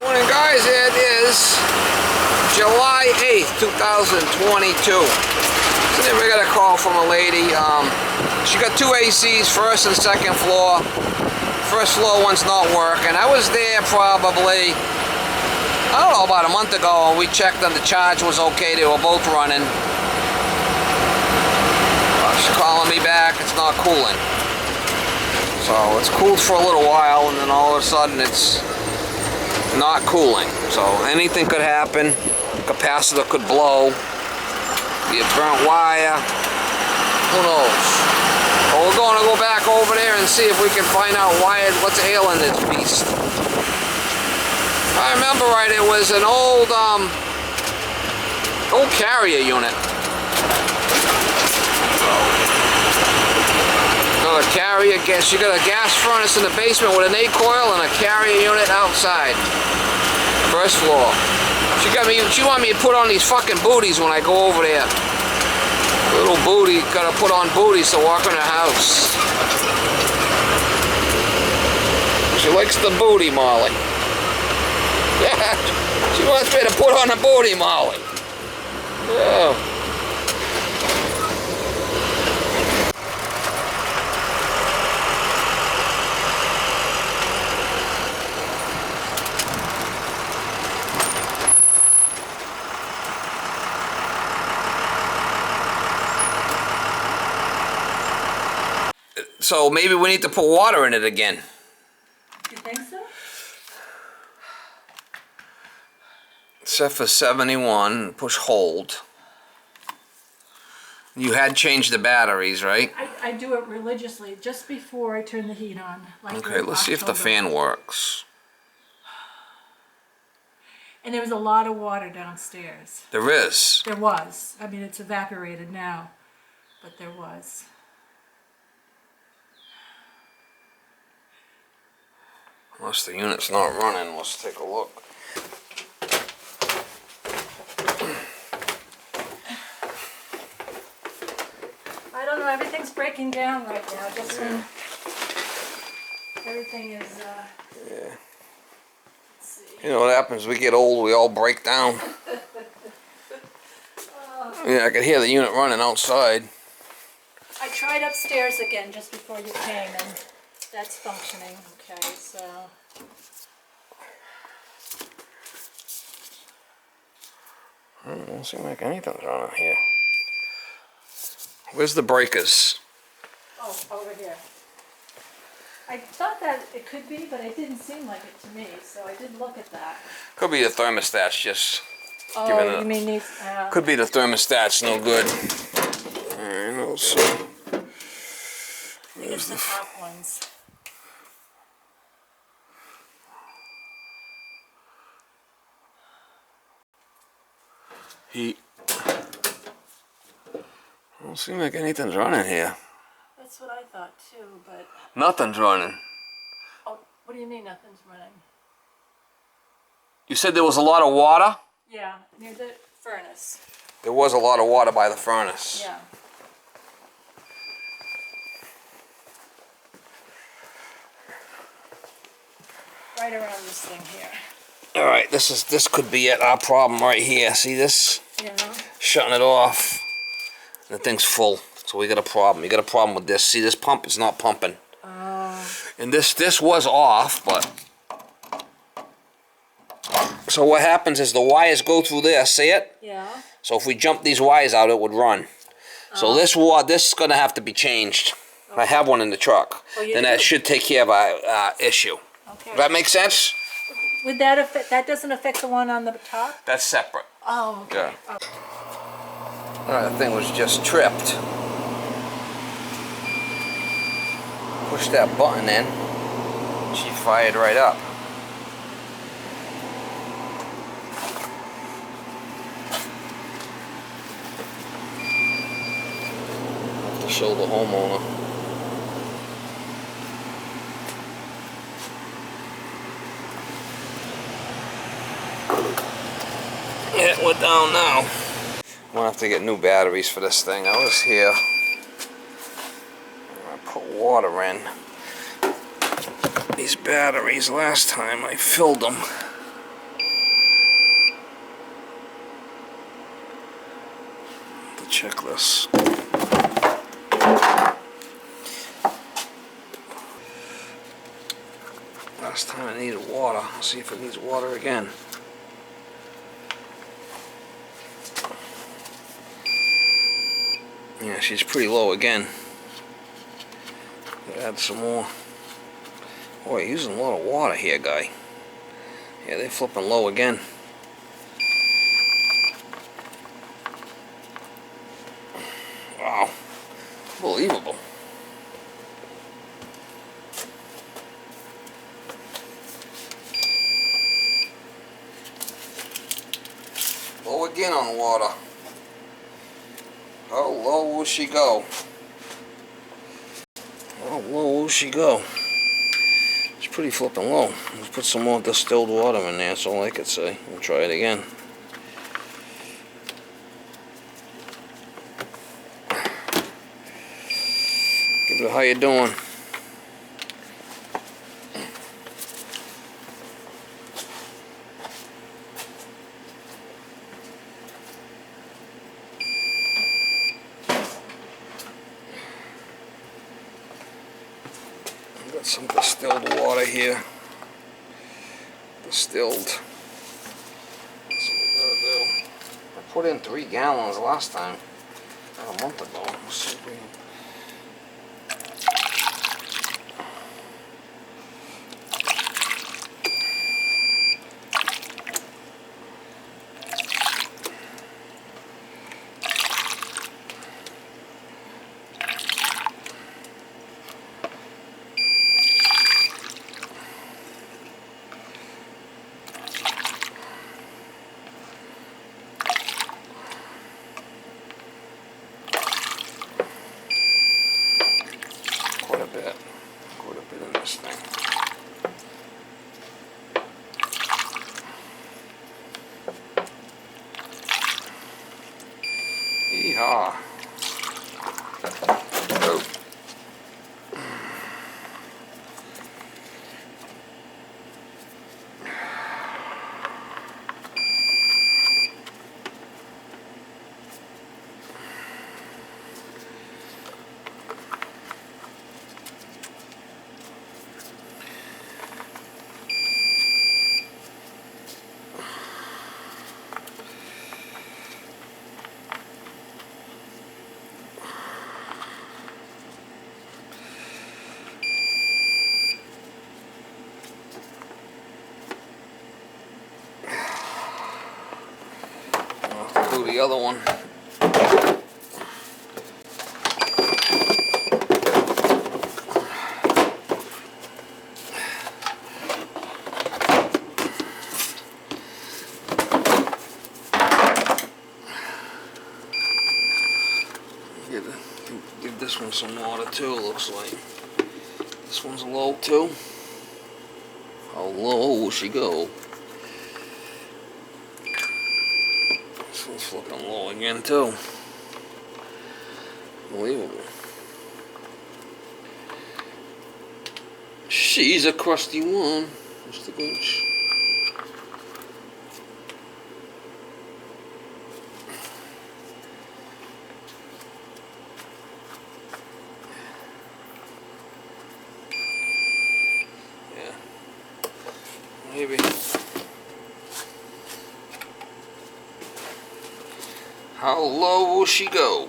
Morning guys, it is July 8th, 2022. So then we got a call from a lady. She got two ACs, first and second floor. First floor one's not working. I was there probably, I don't know, about a month ago, and we checked and the charge was okay. They were both running. She's calling me back, it's not cooling. So it's cooled for a little while and then all of a sudden it's not cooling. So anything could happen. Capacitor could blow. Be a burnt wire. Who knows? But we're going to go back over there and see if we can find out what's ailing this beast. If I remember right, it was an old carrier unit. Got a carrier gas. You got a gas furnace in the basement with an 8-coil and a carrier unit outside. First floor. She wanted me to put on these fucking booties when I go over there. Little booty, gotta put on booties to walk in her house. She likes the booty, Molly. Yeah, she wants me to put on a booty, Molly. Yeah. So maybe we need to put water in it again. You think so? Set for 71, push hold. You had changed the batteries, right? I do it religiously just before I turn the heat on. Like Okay, let's see if the fan works. And there was a lot of water downstairs. There is? There was. I mean, it's evaporated now, but there was. Unless the unit's not running, let's take a look. I don't know, everything's breaking down right now, just when everything is, yeah. Let's see. You know what happens, we get old, we all break down. Yeah, I could hear the unit running outside. I tried upstairs again just before you came, and that's functioning. Okay, so. It don't seem like anything's running here. Where's the breakers? Oh, over here. I thought that it could be, but it didn't seem like it to me, so I did look at that. Could be the thermostat's just Oh, giving it. you mean these? Could be the thermostat's no good. Alright, let's see. I think it's the top ones. Heat. Don't seem like anything's running here. That's what I thought too, but. Nothing's running. Oh, what do you mean nothing's running? You said there was a lot of water? Yeah, near the furnace. There was a lot of water by the furnace. Yeah. Right around this thing here. Alright, this could be it, our problem right here. See this? Yeah. Shutting it off. The thing's full. So we got a problem. You got a problem with this. See, this pump is not pumping. And this was off, but so what happens is the wires go through there, see it? Yeah. So if we jump these wires out, it would run. So this is going to have to be changed. Okay. I have one in the truck. Oh, you then do? that should take care of our issue. Okay. Does that make sense? Would that affect? That doesn't affect the one on the top? That's separate. Oh. Okay. Yeah. That thing was just tripped. Push that button in. She fired right up. Have to show the homeowner. Yeah, it went down now. I'm gonna have to get new batteries for this thing. I was here. I put water in these batteries last time. I filled them. check this. Last time it needed water. Let's see if it needs water again. Yeah, she's pretty low again. Add some more. Boy, you're using a lot of water here, guy. Yeah, they're flipping low again. Wow. Unbelievable. Low again on water. How low will she go? How low will she go? It's pretty flipping low. Let's put some more distilled water in there, that's all I could say. We'll try it again. Give it a how you doing? Got some distilled water here. Distilled. That's what we gotta do. I put in 3 gallons last time. About a month ago. Let's see if we can... Quite a bit in this thing. Yeehaw. Oh. Do the other one. Give this one some water too, looks like. This one's low too. How low will she go? This one's flipping low again too. Unbelievable. She's a crusty one, Mr. Gooch. Yeah. Maybe. How low will she go?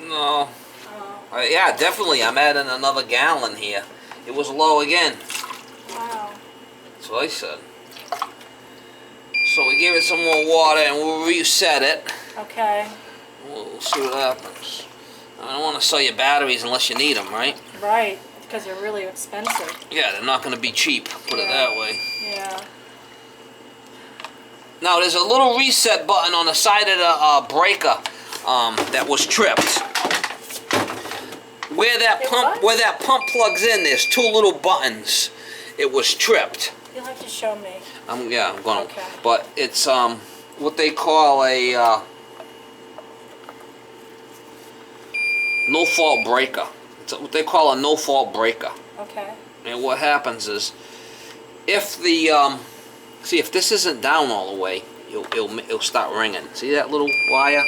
No. Yeah, definitely. I'm adding another gallon here. It was low again. Wow. That's what I said. So we give it some more water and we'll reset it. Okay. We'll see what happens. I don't want to sell you batteries unless you need them, right? Right, because they're really expensive. Yeah, they're not going to be cheap, put it that way. Yeah. Now, there's a little reset button on the side of the breaker that was tripped. where that pump plugs in, there's two little buttons. It was tripped. You'll have to show me. I'm gonna. Okay. But it's what they call a no fault breaker. It's what they call a no fault breaker. Okay. And what happens is, if the if this isn't down all the way, it'll start ringing. See that little wire?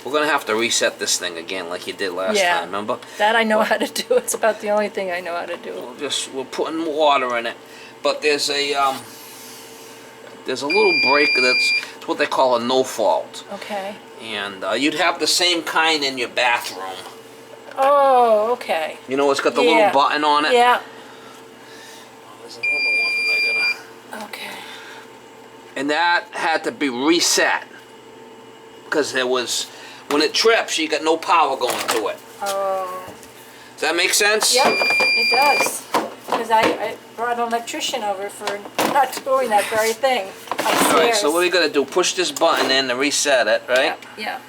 We're gonna have to reset this thing again, like you did last time. Remember? That I know how to do. It's about the only thing I know how to do. We're putting water in it, but there's a little breaker that's what they call a no fault. Okay. And you'd have the same kind in your bathroom. Oh, okay. You know, it's got the little button on it. Yeah. There's another one that I gotta. Okay. And that had to be reset because there was, when it trips, you got no power going to it. Oh. Does that make sense? Yep, it does. Because I brought an electrician over for not doing that very thing upstairs. All right. So what are you gonna do? Push this button in to reset it, right? Yeah.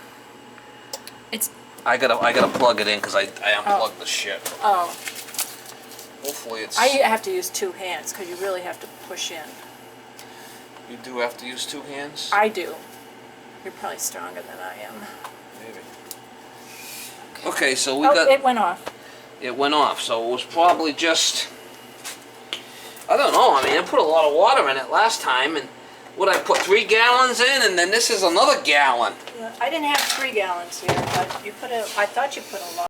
It's. I gotta plug it in because I unplugged the shit. Oh. Hopefully it's. I have to use two hands because you really have to push in. You do have to use two hands? I do. You're probably stronger than I am. Maybe. Okay, so we got. It went off. It went off, so it was probably just. I don't know. I mean, I put a lot of water in it last time, and what I put 3 gallons in, and then this is another gallon. Yeah, I didn't have 3 gallons here, but you put I thought you put a lot.